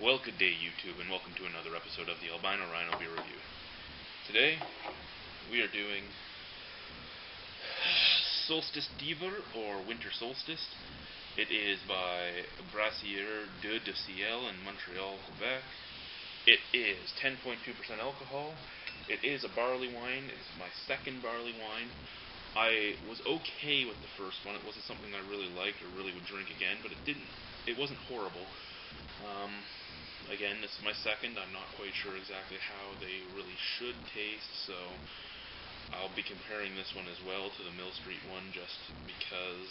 Well, good day, YouTube, and welcome to another episode of the Albino Rhino Beer Review. Today, we are doing Solstice Diver, or Winter Solstice. It is by Dieu Du Ciel in Montreal, Quebec. It is 10.2% alcohol. It is a barley wine. It is my second barley wine. I was okay with the first one. It wasn't something I really liked or really would drink again, but it wasn't horrible. Again, this is my second. I'm not quite sure exactly how they really should taste, so I'll be comparing this one as well to the Mill Street one, just because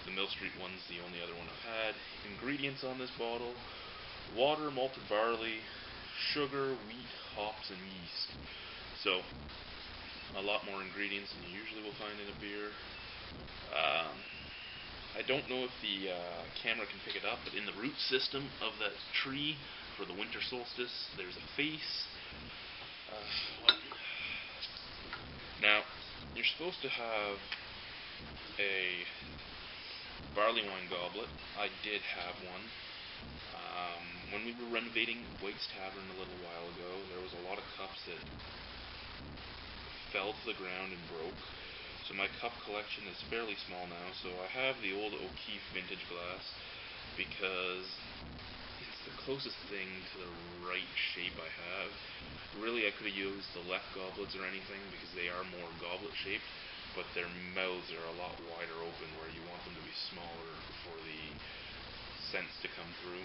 the Mill Street one's the only other one I've had. Ingredients on this bottle: water, malted barley, sugar, wheat, hops, and yeast. So, a lot more ingredients than you usually will find in a beer. I don't know if the camera can pick it up, but in the root system of that tree for the winter solstice, there's a face. Now, you're supposed to have a barley wine goblet. I did have one. When we were renovating White's Tavern a little while ago, there was a lot of cups that fell to the ground and broke. So my cup collection is fairly small now, so I have the old O'Keefe vintage glass because it's the closest thing to the right shape I have. Really, I could have used the left goblets or anything because they are more goblet shaped, but their mouths are a lot wider open where you want them to be smaller for the scents to come through.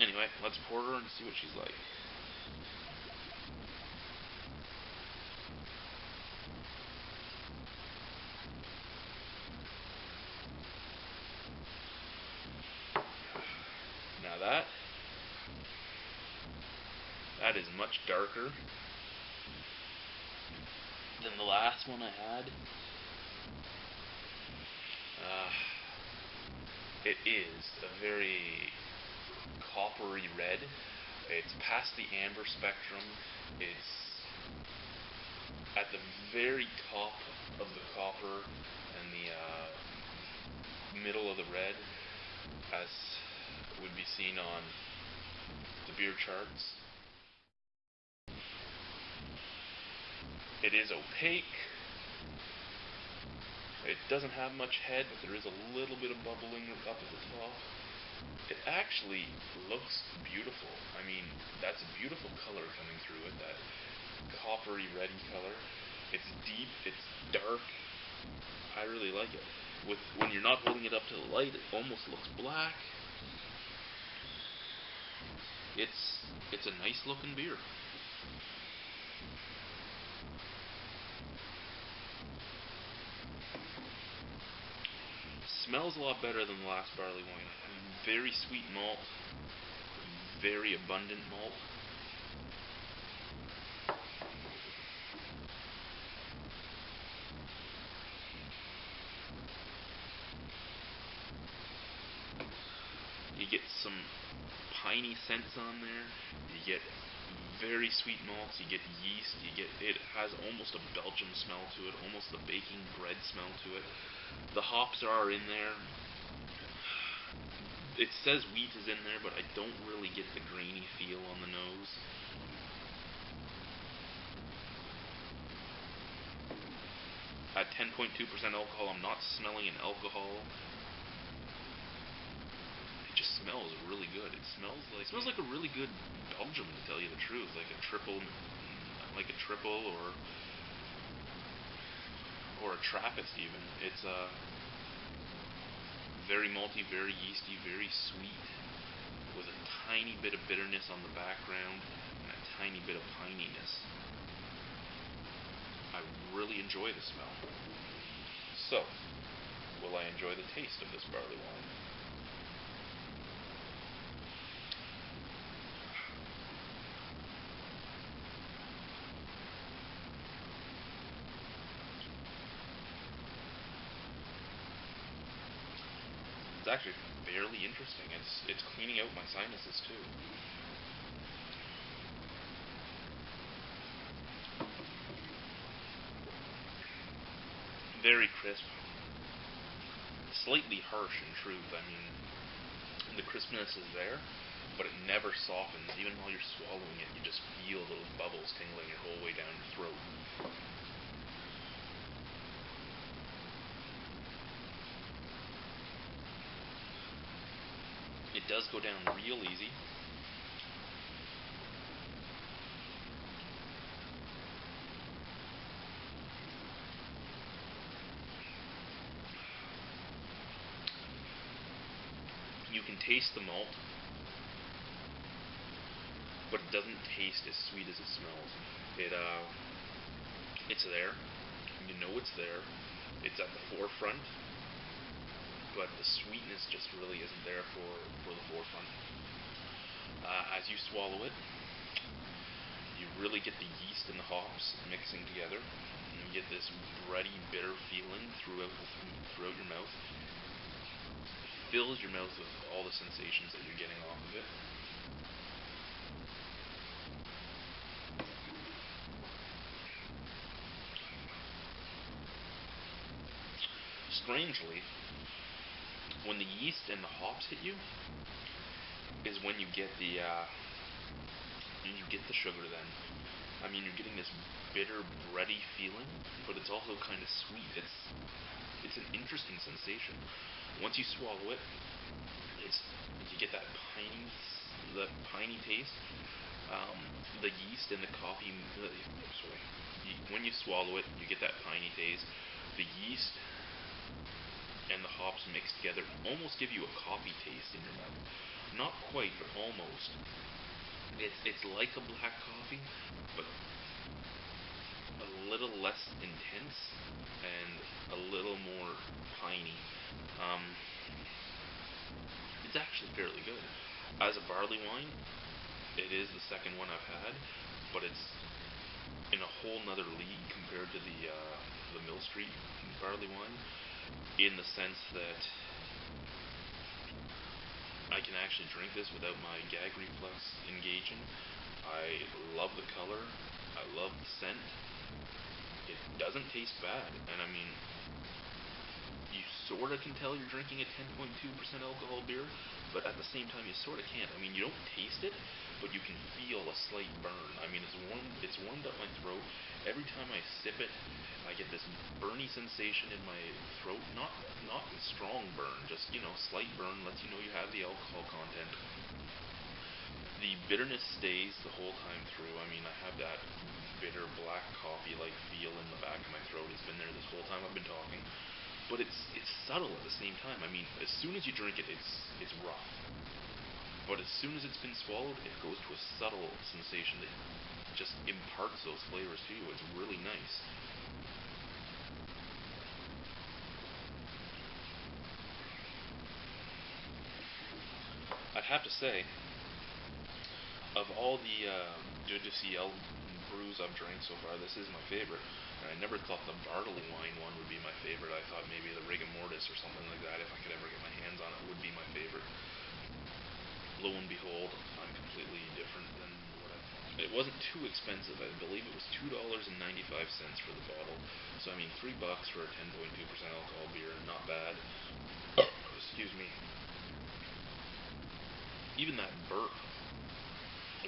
Anyway, let's pour her and see what she's like. Now that is much darker than the last one I had. It is a very coppery red. It's past the amber spectrum. It's at the very top of the copper and the middle of the red, as would be seen on the beer charts. It is opaque. It doesn't have much head, but there is a little bit of bubbling up at the top. It actually looks beautiful. I mean, that's a beautiful color coming through it, that coppery reddy color. It's deep, it's dark. I really like it. When you're not holding it up to the light, it almost looks black. It's a nice looking beer. Smells a lot better than the last barley wine. Very sweet malt, very abundant malt. You get some piney scents on there. You get very sweet malts. You get yeast. It has almost a Belgian smell to it, almost the baking bread smell to it. The hops are in there. It says wheat is in there, but I don't really get the grainy feel on the nose. At 10.2% alcohol, I'm not smelling an alcohol. It just smells really good. It smells like a really good Belgium, to tell you the truth, like a triple or a Trappist even. It's very malty, very yeasty, very sweet, with a tiny bit of bitterness on the background and a tiny bit of pininess. I really enjoy the smell. So, will I enjoy the taste of this barley wine? It's actually fairly interesting. It's cleaning out my sinuses too. Very crisp. Slightly harsh in truth. I mean, the crispness is there, but it never softens. Even while you're swallowing it, you just feel those bubbles tingling your whole way down your throat. It does go down real easy. You can taste the malt, but it doesn't taste as sweet as it smells. It's there. You know it's there. It's at the forefront, but the sweetness just really isn't there for the forefront. As you swallow it, you really get the yeast and the hops mixing together, and you get this bready, bitter feeling throughout your mouth. Fills your mouth with all the sensations that you're getting off of it. Strangely, when the yeast and the hops hit you, is when you get the sugar. Then, I mean, you're getting this bitter, bready feeling, but it's also kind of sweet. It's an interesting sensation. Once you swallow it, you get that piney taste. The yeast and the coffee. When you swallow it, you get that piney taste. The yeast and the hops mixed together almost give you a coffee taste in your mouth. Not quite, but almost. It's like a black coffee, but a little less intense and a little more piney. It's actually fairly good. As a barley wine, it is the second one I've had, but it's in a whole nother league compared to the Mill Street barley wine, in the sense that I can actually drink this without my gag reflex engaging. I love the color. I love the scent. It doesn't taste bad, and I mean, you sort of can tell you're drinking a 10.2% alcohol beer, but at the same time you sort of can't. I mean, you don't taste it, but you can feel a slight burn. I mean, it's warmed up my throat. Every time I sip it, I get this burny sensation in my throat. Not a strong burn, just, slight burn, lets you know you have the alcohol content. The bitterness stays the whole time through. I mean, I have that bitter black coffee-like feel in the back of my throat. It's been there this whole time I've been talking. But it's subtle at the same time. I mean, as soon as you drink it, it's rough. But as soon as it's been swallowed, it goes to a subtle sensation that just imparts those flavors to you. It's really nice. I'd have to say, of all the Dieu Du Ciel brews I've drank so far, this is my favorite. And I never thought the barley wine one would be my favorite. I thought maybe the rigor mortis or something like that, if I could ever get my hands on it, would be my favorite. Lo and behold, I'm completely different than what it wasn't too expensive. I believe it was $2.95 for the bottle. So I mean, $3 for a 10.2% alcohol beer, not bad. Excuse me. Even that burp,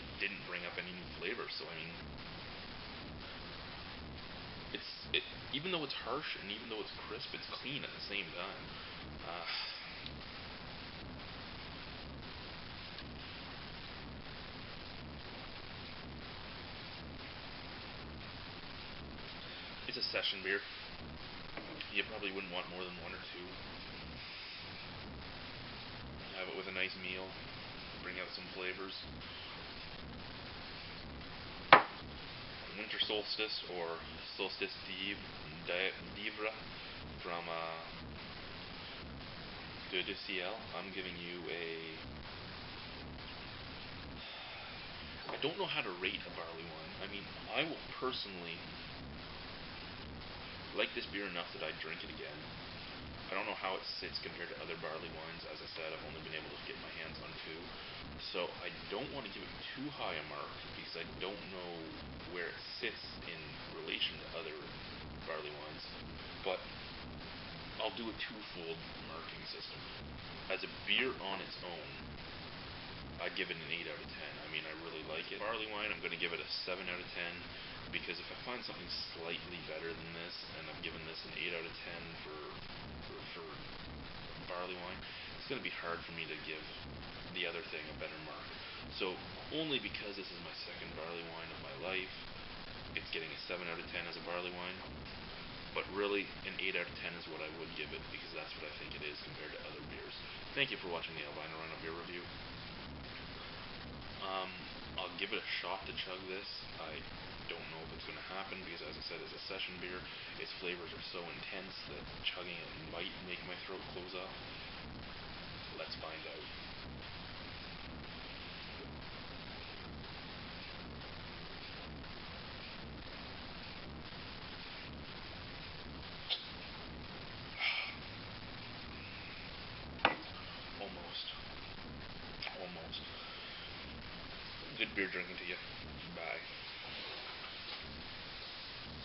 it didn't bring up any new flavors. So I mean, even though it's harsh and even though it's crisp, it's clean at the same time. It's a session beer. You probably wouldn't want more than one or two. Have it with a nice meal. Bring out some flavors. Winter Solstice or Solstice d'Ivre from Dieu Du Ciel. I'm giving you I don't know how to rate a barley wine. I mean, I will personally like this beer enough that I'd drink it again. I don't know how it sits compared to other barley wines. As I said, I've only been able to get my hands on two. So I don't want to give it too high a mark because I don't know where it sits in relation to other barley wines. But I'll do a twofold marking system. As a beer on its own, I'd give it an 8 out of 10. I mean, I really like it. Barley wine, I'm going to give it a 7 out of 10, because if I find something slightly better than this, and I'm giving this an 8 out of 10 for barley wine, it's going to be hard for me to give the other thing a better mark. So, only because this is my second barley wine of my life, it's getting a 7 out of 10 as a barley wine. But really, an 8 out of 10 is what I would give it, because that's what I think it is compared to other beers. Thank you for watching the Albino Rhino beer review. I'll give it a shot to chug this. I don't know if it's going to happen, because as I said, it's a session beer. Its flavors are so intense that chugging it might make my throat close up. Let's find out. Almost. Good beer drinking to you. Bye.